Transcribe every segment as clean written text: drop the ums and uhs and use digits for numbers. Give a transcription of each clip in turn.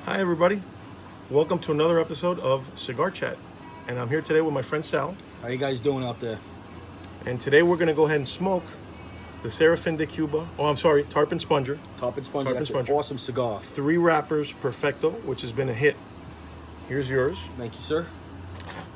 Hi everybody, welcome to another episode of Cigar Chat, and I'm here today with my friend Sal. How you guys doing out there? And today we're going to go ahead and smoke the Serafin de Cuba, Tarpon Sponger. Tarpon Sponger, Tarpon that's Sponger. an awesome cigar. 3 wrappers Perfecto, which has been a hit. Here's yours. Thank you, sir.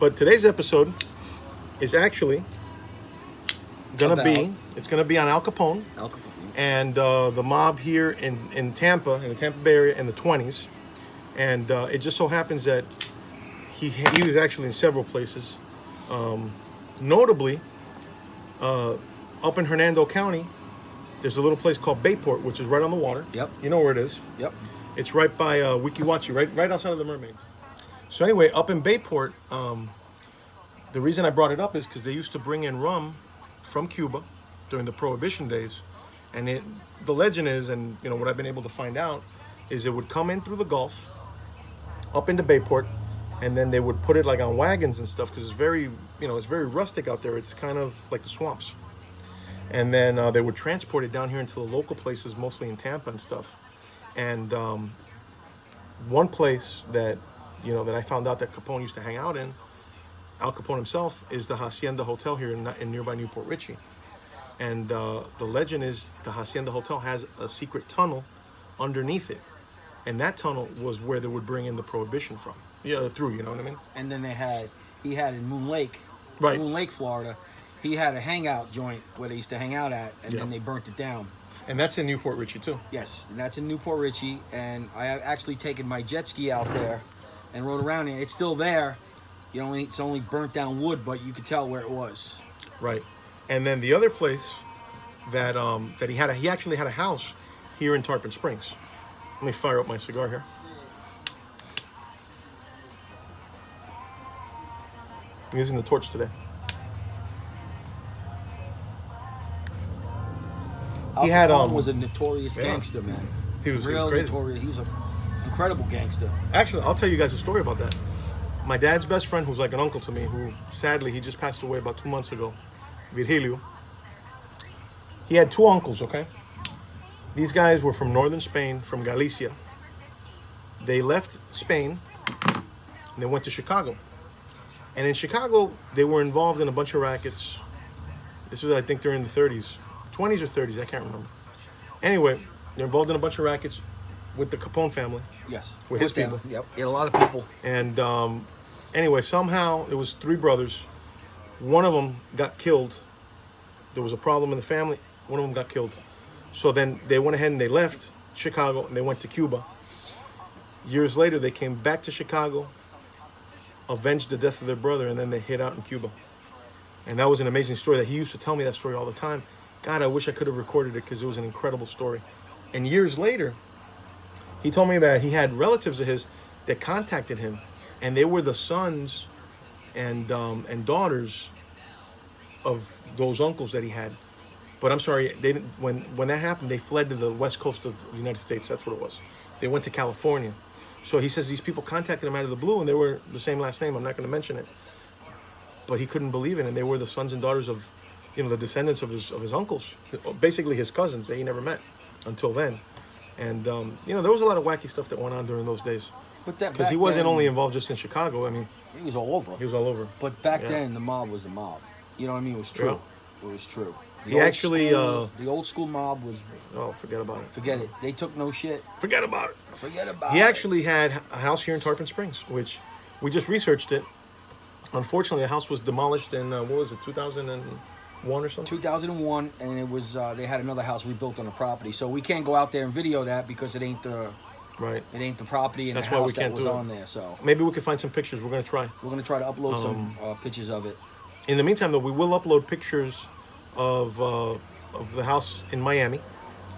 But today's episode is actually going to be on Al Capone. Al Capone. And the mob here in Tampa, in the Tampa Bay area in the 20s. And it just so happens that he was actually in several places. Notably, up in Hernando County, there's a little place called Bayport, which is right on the water. Yep. You know where it is. Yep. It's right by Wikiwachi, right outside of the Mermaids. So anyway, up in Bayport, the reason I brought it up is because they used to bring in rum from Cuba during the Prohibition days. And the legend is, and you know what I've been able to find out, is it would come in through the Gulf, up into Bayport, and then they would put it like on wagons and stuff because it's very rustic out there. It's kind of like the swamps. And then they would transport it down here into the local places, mostly in Tampa and stuff. And one place that I found out that Capone used to hang out in, Al Capone himself, is the Hacienda Hotel here in nearby Newport Richey. And the legend is the Hacienda Hotel has a secret tunnel underneath it. And that tunnel was where they would bring in the Prohibition from. Yeah, through, you know what I mean? And then he had in Moon Lake, right. Moon Lake, Florida, he had a hangout joint where they used to hang out at, and then they burnt it down. And that's in Newport Richey too. Yes, and that's in Newport Richey, and I have actually taken my jet ski out there and rode around it. It's still there. It's only burnt down wood, but you could tell where it was. Right. And then the other place that he actually had a house here in Tarpon Springs. Let me fire up my cigar here. I'm using the torch today. Al Capone was a notorious gangster, man. He was real crazy. Notorious. He was an incredible gangster. Actually, I'll tell you guys a story about that. My dad's best friend, who's like an uncle to me, who sadly he just passed away about 2 months ago, Virgilio. He had 2 uncles, okay? These guys were from northern Spain, from Galicia. They left Spain and they went to Chicago. And in Chicago, they were involved in a bunch of rackets. This was, I think, during the 30s. 20s or 30s, I can't remember. Anyway, they're involved in a bunch of rackets with the Capone family. Yes. With his people. Yep. He had a lot of people. And anyway, somehow, it was 3 brothers. One of them got killed. There was a problem in the family. One of them got killed. So then they went ahead and they left Chicago and they went to Cuba. Years later, they came back to Chicago, avenged the death of their brother, and then they hid out in Cuba. And that was an amazing story that he used to tell me that story all the time. God, I wish I could have recorded it because it was an incredible story. And years later, he told me that he had relatives of his that contacted him, and they were the sons and daughters of those uncles that he had. But I'm sorry, they didn't, when that happened, they fled to the west coast of the United States. That's what it was. They went to California. So he says these people contacted him out of the blue, and they were the same last name. I'm not going to mention it. But he couldn't believe it, and they were the sons and daughters of, the descendants of his uncles, basically his cousins that he never met until then. And there was a lot of wacky stuff that went on during those days. But that because he wasn't only involved just in Chicago. I mean, he was all over. He was all over. But back then, the mob was the mob. You know what I mean? It was true. Yeah. It was true. The old school mob was. Oh, forget about it. Forget it. They took no shit. Forget about it. Forget about it. He actually had a house here in Tarpon Springs, which we just researched it. Unfortunately, the house was demolished in 2001 or something. 2001, and it was they had another house rebuilt on the property. So we can't go out there and video that because it ain't the. Right. It ain't the property and That's the house why we can't that was do it. on there. So maybe we can find some pictures. We're gonna try. We're gonna try to upload some pictures of it. In the meantime, though, we will upload pictures of the house in Miami,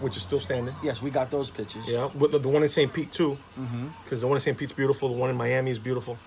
which is still standing. Yes, we got those pictures. Yeah, with the one in St. Pete too, because the one in St. Pete's beautiful. The one in Miami is beautiful.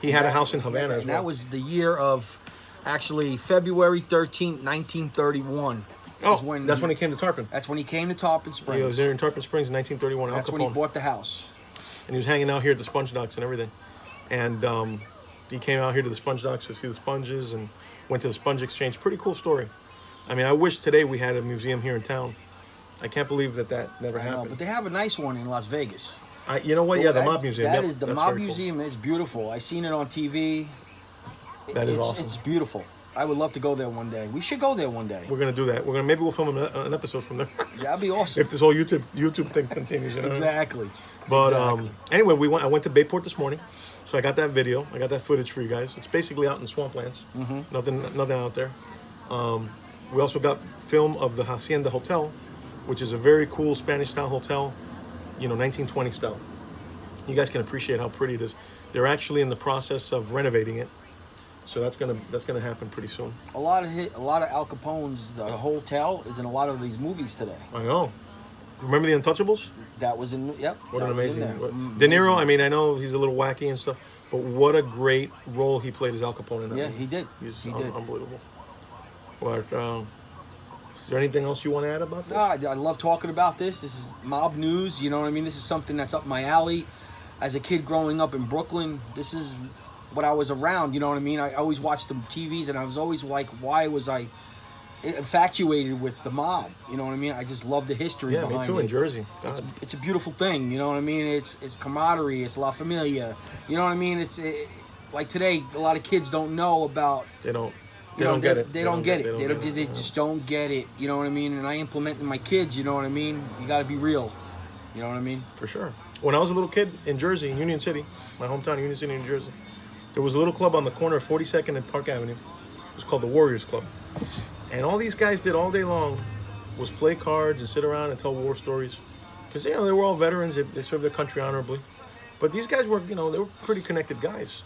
He had a house in Havana as well. That was the year of, actually, February 13th, 1931. Oh, that's when he came to Tarpon. That's when he came to Tarpon Springs. He was there in Tarpon Springs in 1931. That's when he bought the house. And he was hanging out here at the Sponge Docks and everything. And he came out here to the Sponge Docks to see the sponges and went to the Sponge Exchange. Pretty cool story. I mean, I wish today we had a museum here in town. I can't believe that never happened. But they have a nice one in Las Vegas. You know what? Yeah, the Mob Museum. That Yep, is the that's Mob very cool. Museum. It's beautiful. I seen it on TV. That is awesome. It's beautiful. I would love to go there one day. We should go there one day. We're gonna do that. Maybe we'll film an episode from there. That'd be awesome. If this whole YouTube thing continues, you know? Exactly. But Exactly. Anyway, I went to Bayport this morning, so I got that video. I got that footage for you guys. It's basically out in swamplands. Nothing out there. We also got film of the Hacienda Hotel, which is a very cool Spanish-style hotel, 1920 style. You guys can appreciate how pretty it is. They're actually in the process of renovating it, so that's gonna happen pretty soon. A lot of Al Capone's the hotel is in a lot of these movies today. I know. Remember the Untouchables? That was in. Yep. What an that was in amazing. there. De Niro. I mean, I know he's a little wacky and stuff, but what a great role he played as Al Capone in that. Yeah, movie. he did. He's He did. unbelievable. But is there anything else you want to add about this? I love talking about this. This is mob news. You know what I mean? This is something that's up my alley. As a kid growing up in Brooklyn, this is what I was around. You know what I mean? I always watched the TVs, and I was always like, why was I infatuated with the mob? You know what I mean? I just love the history Yeah, behind me too. it. In Jersey, God. It's a beautiful thing. You know what I mean? It's camaraderie. It's La Familia. You know what I mean? Like today, a lot of kids don't know about. They don't They get it. They don't get it. They just don't get it. You know what I mean? And I implement in my kids. You know what I mean? You got to be real. You know what I mean? For sure. When I was a little kid in Jersey, in Union City, my hometown, Union City, New Jersey, there was a little club on the corner of 42nd and Park Avenue. It was called the Warriors Club. And all these guys did all day long was play cards and sit around and tell war stories. Because, they were all veterans. They served their country honorably. But these guys were, they were pretty connected guys.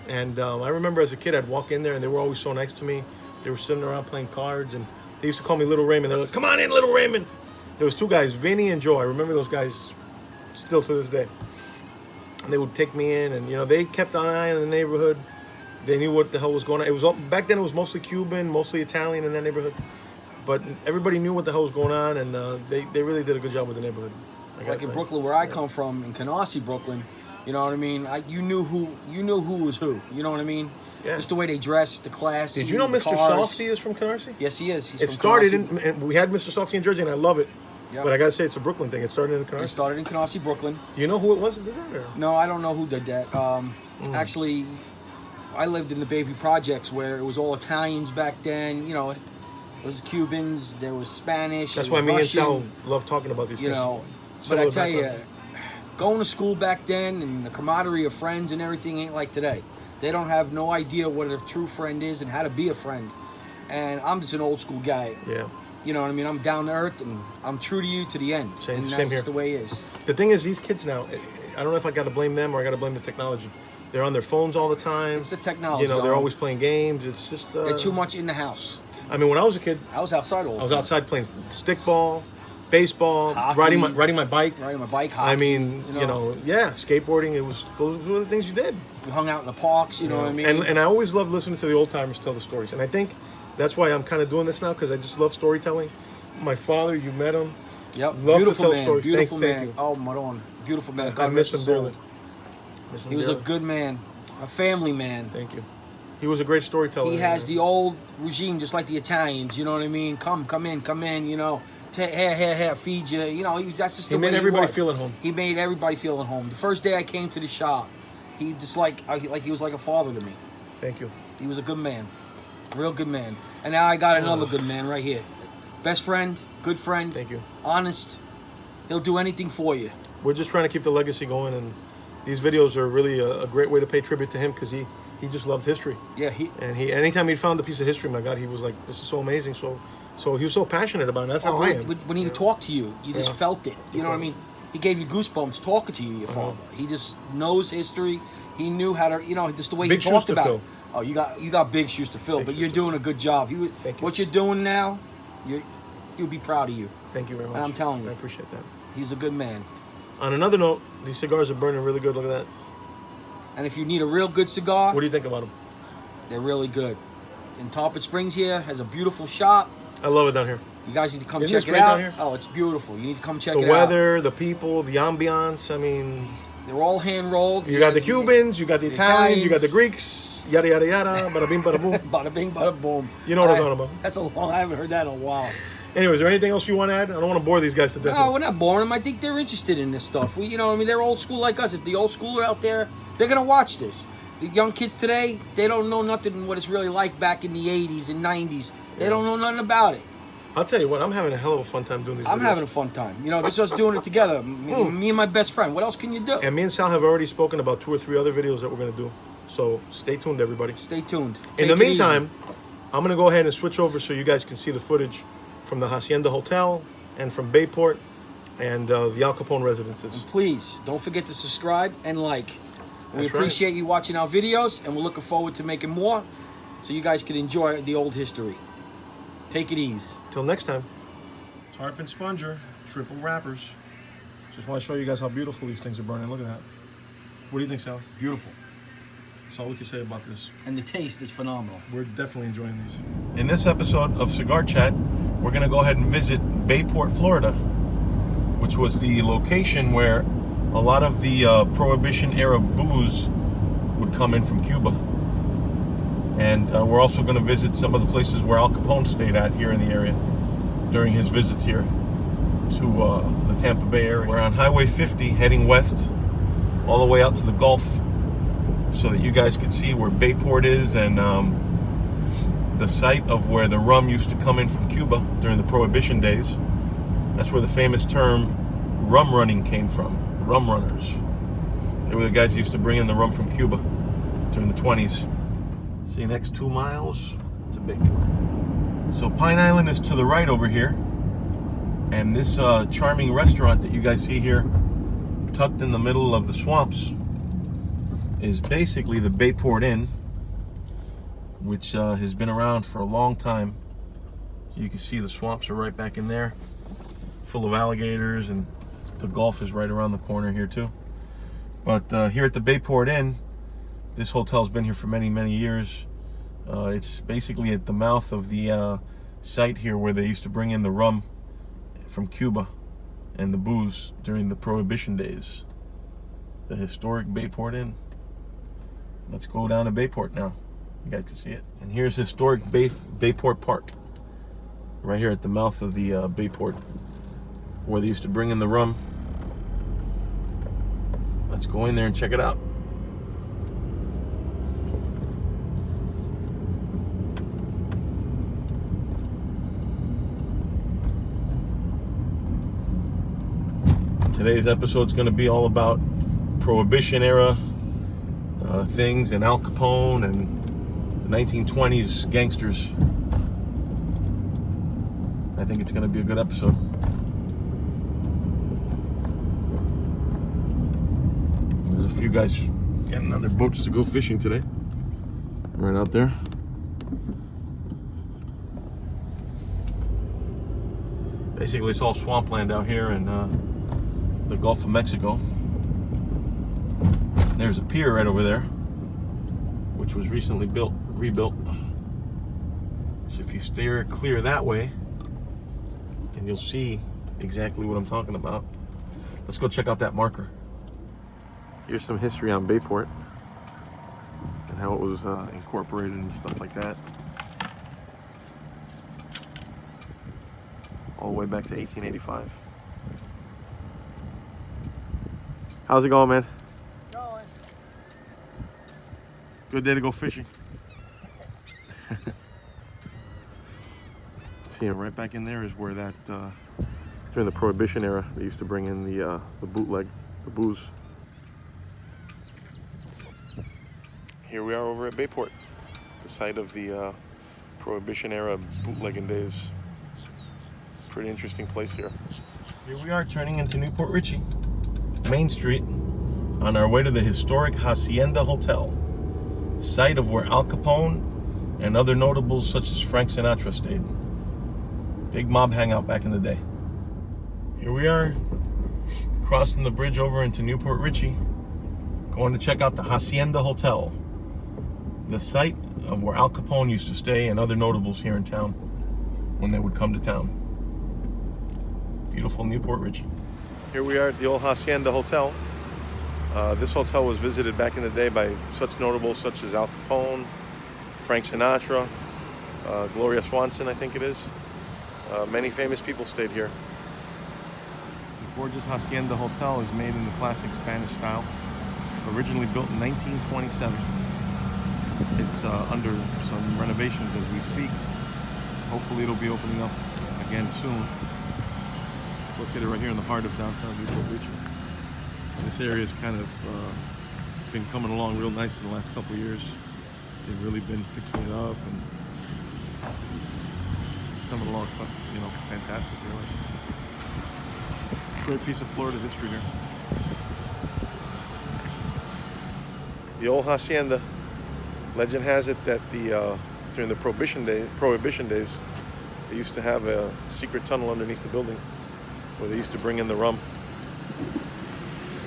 And I remember as a kid, I'd walk in there, and they were always so nice to me. They were sitting around playing cards, and they used to call me Little Raymond. They're like, come on in, Little Raymond. There was two guys, Vinny and Joe. I remember those guys still to this day. And they would take me in, and, they kept an eye on the neighborhood. They knew what the hell was going on. It was back then. It was mostly Cuban, mostly Italian in that neighborhood, but everybody knew what the hell was going on, and they really did a good job with the neighborhood. Like in Brooklyn, where I come from, in Canarsie, Brooklyn, you know what I mean. You knew who was who. You know what I mean? Yeah. Just the way they dress, the class. Did you know Mr. Softy is from Canarsie? Yes, he is. He's It from started Canarsie. and we had Mr. Softy in Jersey, and I love it. Yep. But I gotta say, it's a Brooklyn thing. It started in Canarsie. It started in Canarsie, Brooklyn. Do you know who it was that did that? Or? No, I don't know who did that. Actually, I lived in the Bayview Projects, where it was all Italians back then. It was Cubans, there was Spanish. That's there why was me Russian, and Sal love talking about these things. But I Similar tell you, background. going to school back then and the camaraderie of friends and everything ain't like today. They don't have no idea what a true friend is and how to be a friend. And I'm just an old school guy. Yeah. You know what I mean? I'm down to earth and I'm true to you to the end. Same and that's here. just the way it is. The thing is, these kids now, I don't know if I got to blame them or I got to blame the technology. They're on their phones all the time. It's the technology. They're always playing games. It's just. They're too much in the house. I mean, when I was a kid, I was outside all the I was time. outside playing stickball, baseball, Hockey. riding my bike. Riding my bike, hockey. I mean, skateboarding. Those were the things you did. We hung out in the parks, you know what I mean? And I always loved listening to the old timers tell the stories. And I think that's why I'm kind of doing this now, because I just love storytelling. My father, you met him. Yep. Love Beautiful to tell man. stories. Beautiful Thank man. you. Oh, Maron. Beautiful man. I God miss rest his him soul. dearly. He was a good man. A family man. Thank you. He was a great storyteller. He has the old regime, just like the Italians. You know what I mean? Come in. Here, feed you. That's just the He way made everybody was. feel at home. He made everybody feel at home. The first day I came to the shop, he just like he was like a father to me. Thank you. He was a good man, real good man. And now I got another good man right here. Best friend, good friend. Thank you. Honest. He'll do anything for you. We're just trying to keep the legacy going, and these videos are really a great way to pay tribute to him, because he just loved history. Yeah, anytime he found a piece of history, my God, he was like, this is so amazing. So he was so passionate about it. That's how I am. When he talked to you, you just felt it. You know what I mean? He gave you goosebumps talking to you, your father. He just knows history. He knew how to, just the way Big he talked shoes to about fill. it. Oh, you got big shoes to fill, but you're doing a good job. Thank you. What you're doing now, you'll be proud of you. Thank you very much. And I'm telling you. I appreciate that. He's a good man. On another note, these cigars are burning really good. Look at that. And if you need a real good cigar, What do you think about them? they're really good. In Tarpon Springs here has a beautiful shop. I love it down here. You guys need to come Isn't check this it great down out. here? Oh, it's beautiful. You need to come check The it out. weather, the people, the ambiance. I mean, They're all hand rolled. you got the Cubans, you got the Italians, you got the Greeks, yada yada yada, bada bing, bada boom. Bada bing, bada boom. You know what I'm talking about. That's I haven't heard that in a while. Anyway, is there anything else you want to add? I don't want to bore these guys to death. No, we're not boring them. I think they're interested in this stuff. You know, I mean, they're old school like us. If the old schooler out there, they're gonna watch this. The young kids today, they don't know nothing what it's really like back in the 80s and 90s. They don't know nothing about it. I'll tell you what, I'm having a hell of a fun time doing these I'm videos. having a fun time. You know, this is us doing it together. Me and my best friend. What else can you do? And me and Sal have already spoken about 2 or 3 other videos that we're going to do. So stay tuned, everybody. Stay tuned. In the meantime, I'm going to go ahead and switch over so you guys can see the footage from the Hacienda Hotel and from Bayport and the Al Capone residences. And please, don't forget to subscribe and like. We That's appreciate you watching our videos, and we're looking forward to making more so you guys can enjoy the old history. Take it easy. Till next time. Tarpon Sponger, triple wrappers. Just want to show you guys how beautiful these things are burning. Look at that. What do you think, Sal? Beautiful. That's all we can say about this. And the taste is phenomenal. We're definitely enjoying these. In this episode of Cigar Chat, we're going to go ahead and visit Bayport, Florida, which was the location where a lot of the Prohibition-era booze would come in from Cuba. And we're also going to visit some of the places where Al Capone stayed at here in the area during his visits here to the Tampa Bay area. We're on Highway 50 heading west all the way out to the Gulf so that you guys can see where Bayport is and the site of where the rum used to come in from Cuba during the Prohibition days. That's where the famous term rum running came from. Rumrunners. They were the guys who used to bring in the rum from Cuba during the 20s. See, next 2 miles to Bayport. So Pine Island is to the right over here. And this charming restaurant that you guys see here, tucked in the middle of the swamps, is basically the Bayport Inn, which has been around for a long time. You can see the swamps are right back in there, full of alligators, and the Gulf is right around the corner here too. But here at the Bayport Inn, this hotel's been here for many, many years. It's basically at the mouth of the site here where they used to bring in the rum from Cuba and the booze during the Prohibition days. The historic Bayport Inn. Let's go down to Bayport now. You guys can see it. And here's historic Bayport Park, right here at the mouth of the Bayport, where they used to bring in the rum. Let's go in there and check it out. Today's episode is going to be all about Prohibition era things and Al Capone and the 1920s gangsters. I think it's going to be a good episode. There's a few guys getting on their boats to go fishing today. Right out there. Basically, it's all swampland out here in the Gulf of Mexico. There's a pier right over there, which was recently rebuilt. So if you steer clear that way, then you'll see exactly what I'm talking about. Let's go check out that marker. Here's some history on Bayport and how it was incorporated and stuff like that. All the way back to 1885. How's it going, man? Going. Good day to go fishing. See, right back in there is where that, during the Prohibition era, they used to bring in the bootleg, the booze. Here we are over at Bayport, the site of the Prohibition era bootlegging days. Pretty interesting place here. Here we are turning into Newport Richie, Main Street, on our way to the historic Hacienda Hotel, site of where Al Capone and other notables such as Frank Sinatra stayed. Big mob hangout back in the day. Here we are, crossing the bridge over into Newport Richie, going to check out the Hacienda Hotel, the site of where Al Capone used to stay and other notables here in town when they would come to town. Beautiful Newport Richie. Here we are at the old Hacienda Hotel. This hotel was visited back in the day by such notables such as Al Capone, Frank Sinatra, Gloria Swanson, I think it is. Many famous people stayed here. The gorgeous Hacienda Hotel is made in the classic Spanish style. Originally built in 1927. It's under some renovations as we speak. Hopefully it'll be opening up again soon. It's located right here in the heart of downtown Newport Beach. This area has kind of been coming along real nice in the last couple of years. They've really been fixing it up, and it's coming along, you know, fantastic, really. Great piece of Florida history here. The old hacienda. Legend has it that during the Prohibition days, they used to have a secret tunnel underneath the building where they used to bring in the rum.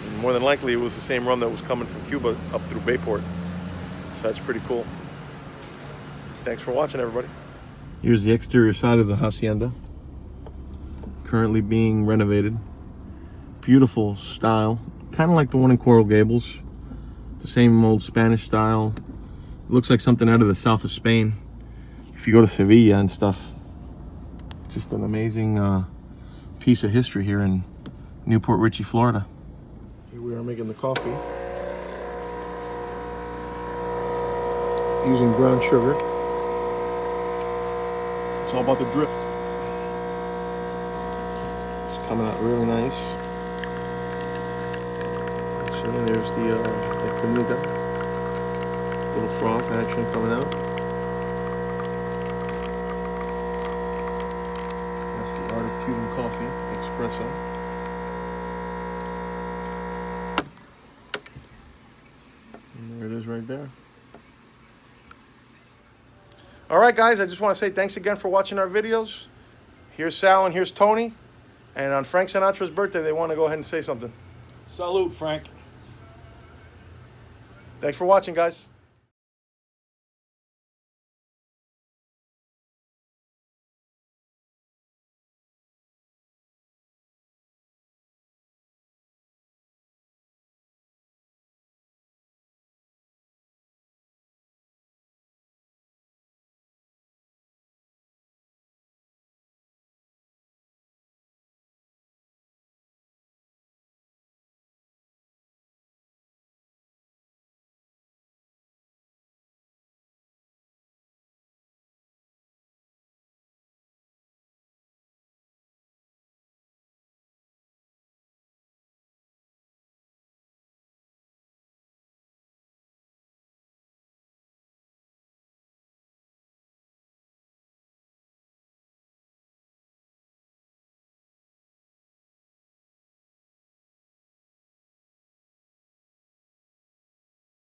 And more than likely, it was the same rum that was coming from Cuba up through Bayport. So that's pretty cool. Thanks for watching, everybody. Here's the exterior side of the hacienda. Currently being renovated. Beautiful style. Kind of like the one in Coral Gables. The same old Spanish style. It looks like something out of the south of Spain. If you go to Sevilla and stuff. Just an amazing piece of history here in Newport Richey, Florida. Here we are making the coffee. Using brown sugar. It's all about the drip. It's coming out really nice. So there's the canuta. Little froth action coming out. That's the art of Cuban coffee, espresso. And there it is right there. All right, guys, I just want to say thanks again for watching our videos. Here's Sal and here's Tony. And on Frank Sinatra's birthday, they want to go ahead and say something. Salute, Frank. Thanks for watching, guys.